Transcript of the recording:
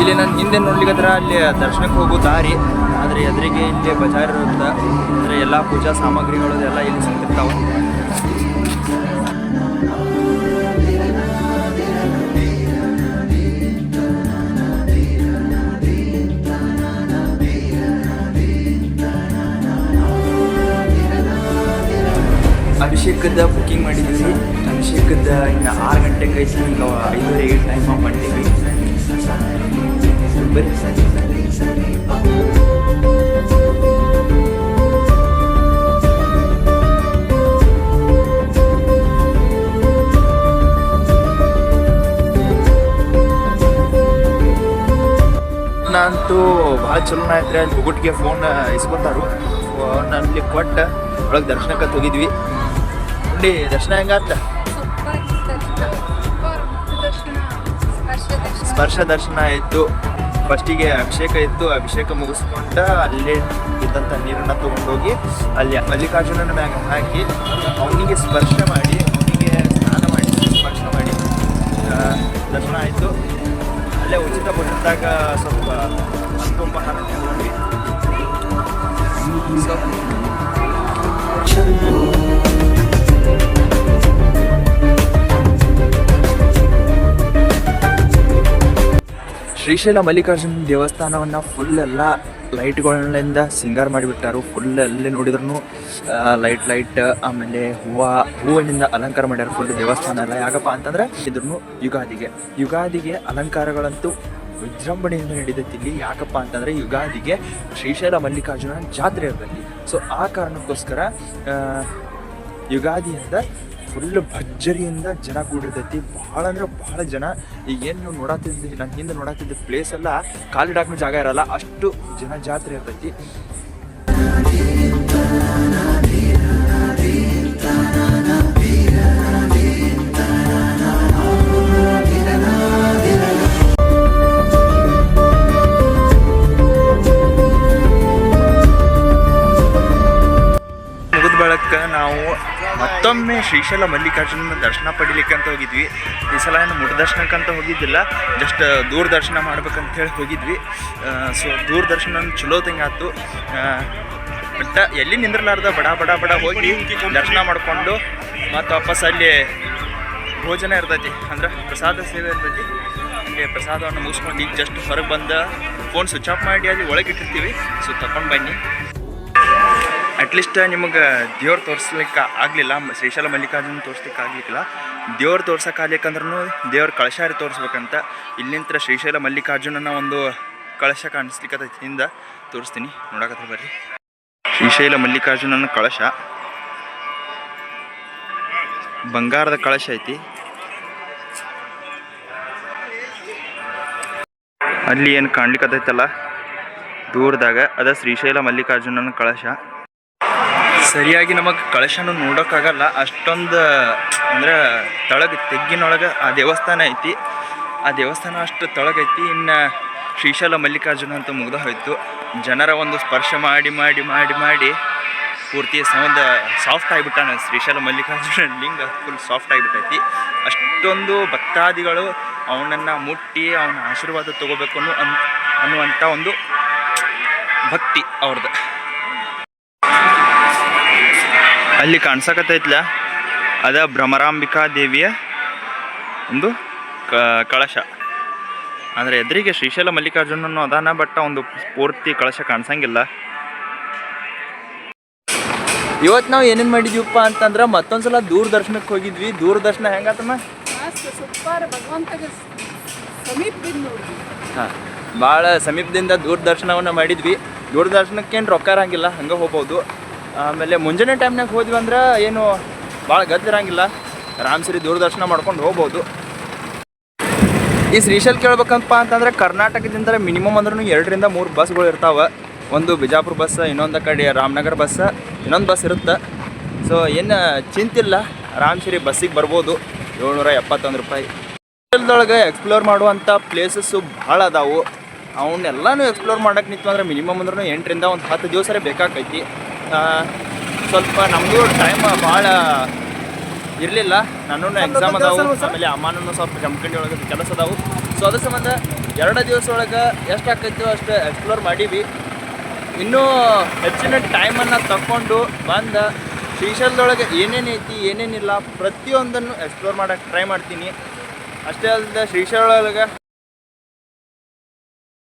ಇಲ್ಲಿ ನಾನು ಹಿಂದೆ ನೋಡ್ಲಿಕ್ಕಂದ್ರೆ ಅಲ್ಲಿ ದರ್ಶನಕ್ಕೆ ಹೋಗೋ ದಾರಿ, ಆದರೆ ಎದುರಿಗೆ ಇಲ್ಲಿ ಬಜಾರ್ ಇರುತ್ತೆ. ಅಂದರೆ ಎಲ್ಲ ಪೂಜಾ ಸಾಮಗ್ರಿಗಳು ಎಲ್ಲ ಇಲ್ಲಿ ಸಿಗ್ತಿರ್ತಾವೆ. ಅಭಿಷೇಕದ ಬುಕ್ಕಿಂಗ್ ಮಾಡಿದ್ದೀವಿ. ಅಭಿಷೇಕದ ಇನ್ನು 6 ಗಂಟೆಗೆ ಐತಿ, ಈಗ 5:30 ಟೈಮ್ ಮಾಡಿದ್ದೀವಿ. ನಾನಂತೂ ಭಾಳ ಚಲೋ ಆಯ್ತು. ಅಲ್ಲಿ ಹುಗುಟ್ಗೆ ಫೋನ್ ಇಸ್ಕೊತಾರು. ನಲ್ಲಿ ಕೊಟ್ಟು ಒಳಗೆ ದರ್ಶನಕ್ಕೆ ಹೋಗಿದ್ವಿ. ನೋಡಿ ದರ್ಶನ ಹೆಂಗಾತ? ಸ್ಪರ್ಶ ದರ್ಶನ ಆಯಿತು. ಫಸ್ಟಿಗೆ ಅಭಿಷೇಕ ಇತ್ತು. ಅಭಿಷೇಕ ಮುಗಿಸ್ಕೊಂಡು ಅಲ್ಲೇ ಇದ್ದಂಥ ನೀರನ್ನು ತೊಗೊಂಡೋಗಿ ಅಲ್ಲಿ ಮಲ್ಲಿಕಾರ್ಜುನನ ಮ್ಯಾಗ ಹಾಕಿ ಅವನಿಗೆ ಸ್ಪರ್ಶ ಮಾಡಿ, ಅವನಿಗೆ ಸ್ನಾನ ಮಾಡಿ ಸ್ಪರ್ಶ ಮಾಡಿ ದರ್ಶನ ಆಯಿತು. ಅಲ್ಲೇ ಉಚಿತ ಭೋಜನದಾಗ ಸ್ವಲ್ಪ ಅನುಕಂಪಹಾರ ತಗೊಂಡ್ವಿ. ಶ್ರೀಶೈಲ ಮಲ್ಲಿಕಾರ್ಜುನ ದೇವಸ್ಥಾನವನ್ನು ಫುಲ್ ಎಲ್ಲ ಲೈಟ್ಗಳಿಂದ ಸಿಂಗಾರ ಮಾಡಿಬಿಟ್ಟಾರು. ಫುಲ್ ಅಲ್ಲಿ ನೋಡಿದ್ರು ಲೈಟ್ ಆಮೇಲೆ ಹೂವಿನಿಂದ ಅಲಂಕಾರ ಮಾಡ್ಯಾರ ಫುಲ್ ದೇವಸ್ಥಾನ ಎಲ್ಲ. ಯಾಕಪ್ಪ ಅಂತಂದ್ರೆ ಇದ್ರೂ ಯುಗಾದಿಗೆ ಅಲಂಕಾರಗಳಂತೂ ವಿಜೃಂಭಣೆಯಿಂದ ನಡೀತೈತಿ ಇಲ್ಲಿ. ಯಾಕಪ್ಪ ಅಂತಂದ್ರೆ ಯುಗಾದಿಗೆ ಶ್ರೀಶೈಲ ಮಲ್ಲಿಕಾರ್ಜುನ ಜಾತ್ರೆ ಇರ್ತೈತಿ. ಸೊ ಆ ಕಾರಣಕ್ಕೋಸ್ಕರ ಯುಗಾದಿಯಿಂದ ಫುಲ್ ಭರ್ಜರಿಯಿಂದ ಜನ ಕೂಡಿರ್ತೈತಿ. ಭಾಳ ಅಂದ್ರೆ ಭಾಳ ಜನ. ಈಗೇನು ನೀವು ನೋಡತ್ತಿದ್ದಿ, ನಾನು ಹಿಂದೆ ನೋಡತ್ತಿದ್ದ ಪ್ಲೇಸ್ ಎಲ್ಲ ಕಾಲಿಡಾಕೂ ಜಾಗ ಇರಲ್ಲ, ಅಷ್ಟು ಜನ ಜಾತ್ರೆ ಇರ್ತೈತಿ. ಮುಗಿದ ಬಳಕ ನಾವು ಮತ್ತೊಮ್ಮೆ ಶ್ರೀಶೈಲ ಮಲ್ಲಿಕಾರ್ಜುನ ದರ್ಶನ ಪಡಿಲಿಕ್ಕೆ ಅಂತ ಹೋಗಿದ್ವಿ. ಈ ಸಲ ಏನು ಮುಟ್ಟ ದರ್ಶನಕ್ಕಂತ ಹೋಗಿದ್ದಿಲ್ಲ, ಜಸ್ಟ್ ದೂರದರ್ಶನ ಮಾಡ್ಬೇಕಂತ ಹೇಳಿ ಹೋಗಿದ್ವಿ. ಸೊ ದೂರದರ್ಶನ ಚಲೋ ಆಯ್ತು. ಬಟ್ ಎಲ್ಲಿ ನಿಂದ್ರಲಾರ್ದ ಬಡ ಹೋಗಿ ದರ್ಶನ ಮಾಡಿಕೊಂಡು ಮತ್ತು ವಾಪಸ್ ಅಲ್ಲಿ ಭೋಜನ ಇರ್ತೈತಿ, ಅಂದ್ರೆ ಪ್ರಸಾದ ಸೇವೆ ಇರ್ತೈತಿ. ಅಲ್ಲಿ ಪ್ರಸಾದವನ್ನು ಮುಗಿಸ್ಕೊಂಡು ಈಗ ಜಸ್ಟ್ ಹೊರಗೆ ಬಂದ ಫೋನ್ ಸ್ವಿಚ್ ಆಫ್ ಮಾಡಿ ಅಲ್ಲಿ ಒಳಗೆ ಇಟ್ಟಿರ್ತೀವಿ. ಸೊ ತಗೊಂಡು ಬನ್ನಿ. ಅಟ್ಲೀಸ್ಟ್ ನಿಮಗೆ ದೇವ್ರು ತೋರಿಸ್ಲಿಕ್ಕೆ ಆಗಲಿಲ್ಲ, ಶ್ರೀಶೈಲ ಮಲ್ಲಿಕಾರ್ಜುನ ತೋರಿಸ್ಲಿಕ್ಕೆ ಆಗ್ಲಿಕ್ಕಿಲ್ಲ. ದೇವ್ರು ತೋರ್ಸೋಕ್ಕಾಗ್ಲಿಕ್ಕಂದ್ರೂ ದೇವ್ರ ಕಳಶಾರಿ ತೋರಿಸ್ಬೇಕಂತ ಇಲ್ಲಿಂದ ಶ್ರೀಶೈಲ ಮಲ್ಲಿಕಾರ್ಜುನನ ಒಂದು ಕಳಶ ಕಾಣಿಸ್ಲಿಕ್ಕೆ ಹಿಂದೆ ತೋರಿಸ್ತೀನಿ, ನೋಡಕತ್ರ ಬರ್ರಿ. ಶ್ರೀಶೈಲ ಮಲ್ಲಿಕಾರ್ಜುನನ ಕಳಶ ಬಂಗಾರದ ಕಳಶ ಐತಿ. ಅಲ್ಲಿ ಏನು ಕಾಣ್ಲಿಕ್ಕತ್ತೈತಲ್ಲ ದೂರದಾಗ ಅದ ಶ್ರೀಶೈಲ ಮಲ್ಲಿಕಾರ್ಜುನನ ಕಳಶ. ಸರಿಯಾಗಿ ನಮಗೆ ಕಳಶನೂ ನೋಡೋಕ್ಕಾಗಲ್ಲ, ಅಷ್ಟೊಂದು ಅಂದ್ರೆ ತೆಗ್ಗಿನೊಳಗೆ ಆ ದೇವಸ್ಥಾನ ಐತಿ. ಆ ದೇವಸ್ಥಾನ ಅಷ್ಟು ತೊಳಗೈತಿ. ಇನ್ನು ಶ್ರೀಶೈಲ ಮಲ್ಲಿಕಾರ್ಜುನ ಅಂತ ಮುಗ್ದು ಹೋಯ್ತು. ಜನರ ಒಂದು ಸ್ಪರ್ಶ ಮಾಡಿ ಪೂರ್ತಿ ಸಾಫ್ಟ್ ಆಗಿಬಿಟ್ಟಾನ ಶ್ರೀಶೈಲ ಮಲ್ಲಿಕಾರ್ಜುನ ಲಿಂಗ. ಫುಲ್ ಸಾಫ್ಟ್ ಆಗಿಬಿಟ್ಟೈತಿ. ಅಷ್ಟೊಂದು ಭಕ್ತಾದಿಗಳು ಅವನನ್ನು ಮುಟ್ಟಿ ಅವನ ಆಶೀರ್ವಾದ ತೊಗೋಬೇಕು ಅನ್ನುವಂಥ ಒಂದು ಭಕ್ತಿ ಅವ್ರದ್ದು. ಅಲ್ಲಿ ಕಾಣಿಸಕತ್ತೈತ್ಲ ಅದ ಭ್ರಮರಾಂಬಿಕಾ ದೇವಿಯ ಒಂದು ಕಳಶ. ಅಂದರೆ ಎದುರಿಗೆ ಶ್ರೀಶೈಲ ಮಲ್ಲಿಕಾರ್ಜುನನು ಅದಾನ, ಬಟ್ ಒಂದು ಪೂರ್ತಿ ಕಳಶ ಕಾಣಿಸಂಗಿಲ್ಲ. ಇವತ್ತು ನಾವು ಏನೇನು ಮಾಡಿದ್ವಿಪ್ಪ ಅಂತಂದ್ರೆ ಮತ್ತೊಂದ್ಸಲ ದೂರದರ್ಶನಕ್ಕೆ ಹೋಗಿದ್ವಿ. ದೂರದರ್ಶನ ಹೆಂಗಾತಮ್ಮ? ಹಾಂ, ಭಾಳ ಸಮೀಪದಿಂದ ದೂರದರ್ಶನವನ್ನು ಮಾಡಿದ್ವಿ. ದೂರದರ್ಶನಕ್ಕೇನು ರೊಕ್ಕ ಇರಂಗಿಲ್ಲ, ಹಂಗೆ ಹೋಗ್ಬೋದು. ಆಮೇಲೆ ಮುಂಜಾನೆ ಟೈಮ್ನಾಗ ಹೋದ್ವಿ ಅಂದ್ರೆ ಏನು ಭಾಳ ಗದ್ದಿರಂಗಿಲ್ಲ, ಆರಾಮ್ಸರಿ ದೂರದರ್ಶನ ಮಾಡ್ಕೊಂಡು ಹೋಗ್ಬೋದು. ಈ ಶ್ರೀಶೈಲ ಕೇಳ್ಬೇಕಂತಪ್ಪ ಅಂತಂದ್ರೆ ಕರ್ನಾಟಕದಿಂದ ಮಿನಿಮಮ್ ಅಂದ್ರೂ 2 ರಿಂದ 3 ಬಸ್ಗಳು ಇರ್ತಾವೆ. ಒಂದು ಬಿಜಾಪುರ ಬಸ್, ಇನ್ನೊಂದು ಕಡೆ ರಾಮನಗರ ಬಸ್, ಇನ್ನೊಂದು ಬಸ್ ಇರುತ್ತೆ. ಸೊ ಏನು ಚಿಂತಿಲ್ಲ, ಆರಾಮ್ಸರಿ ಬಸ್ಸಿಗೆ ಬರ್ಬೋದು. 771 ರೂಪಾಯಿ. ಶ್ರೀಶೈಲದೊಳಗೆ ಎಕ್ಸ್ಪ್ಲೋರ್ ಮಾಡುವಂಥ ಪ್ಲೇಸಸ್ಸು ಭಾಳ ಅದಾವು. ಅವನ್ನೆಲ್ಲನೂ ಎಕ್ಸ್ಪ್ಲೋರ್ ಮಾಡೋಕೆ ನಿಂತು ಅಂದ್ರೆ ಮಿನಿಮಮ್ ಅಂದ್ರೂ 8 ರಿಂದ 10 ದಿವಸ ಬೇಕಾಕೈತಿ. ಸ್ವಲ್ಪ ನಮಗೂ ಟೈಮ್ ಭಾಳ ಇರಲಿಲ್ಲ. ನಾನು ಎಕ್ಸಾಮ್ ಅದಾವು, ಆಮೇಲೆ ಅಮ್ಮನೂ ಸ್ವಲ್ಪ ಜಮಖಂಡಿ ಒಳಗೆ ಕೆಲಸ ಅದಾವು. ಸೊ ಅದ್ರ ಸಂಬಂಧ 2 ದಿವಸ ಒಳಗೆ ಎಷ್ಟು ಆಕೈತೋ ಅಷ್ಟು ಎಕ್ಸ್ಪ್ಲೋರ್ ಮಾಡೀವಿ. ಇನ್ನೂ ಹೆಚ್ಚಿನ ಟೈಮನ್ನು ತಗೊಂಡು ಬಂದು ಶ್ರೀಶೈಲದೊಳಗೆ ಏನೇನೈತಿ ಏನೇನಿಲ್ಲ ಪ್ರತಿಯೊಂದನ್ನು ಎಕ್ಸ್ಪ್ಲೋರ್ ಮಾಡೋಕ್ಕೆ ಟ್ರೈ ಮಾಡ್ತೀನಿ. ಅಷ್ಟೇ ಅಲ್ಲದೆ ಶ್ರೀಶೈಲ ಒಳಗೆ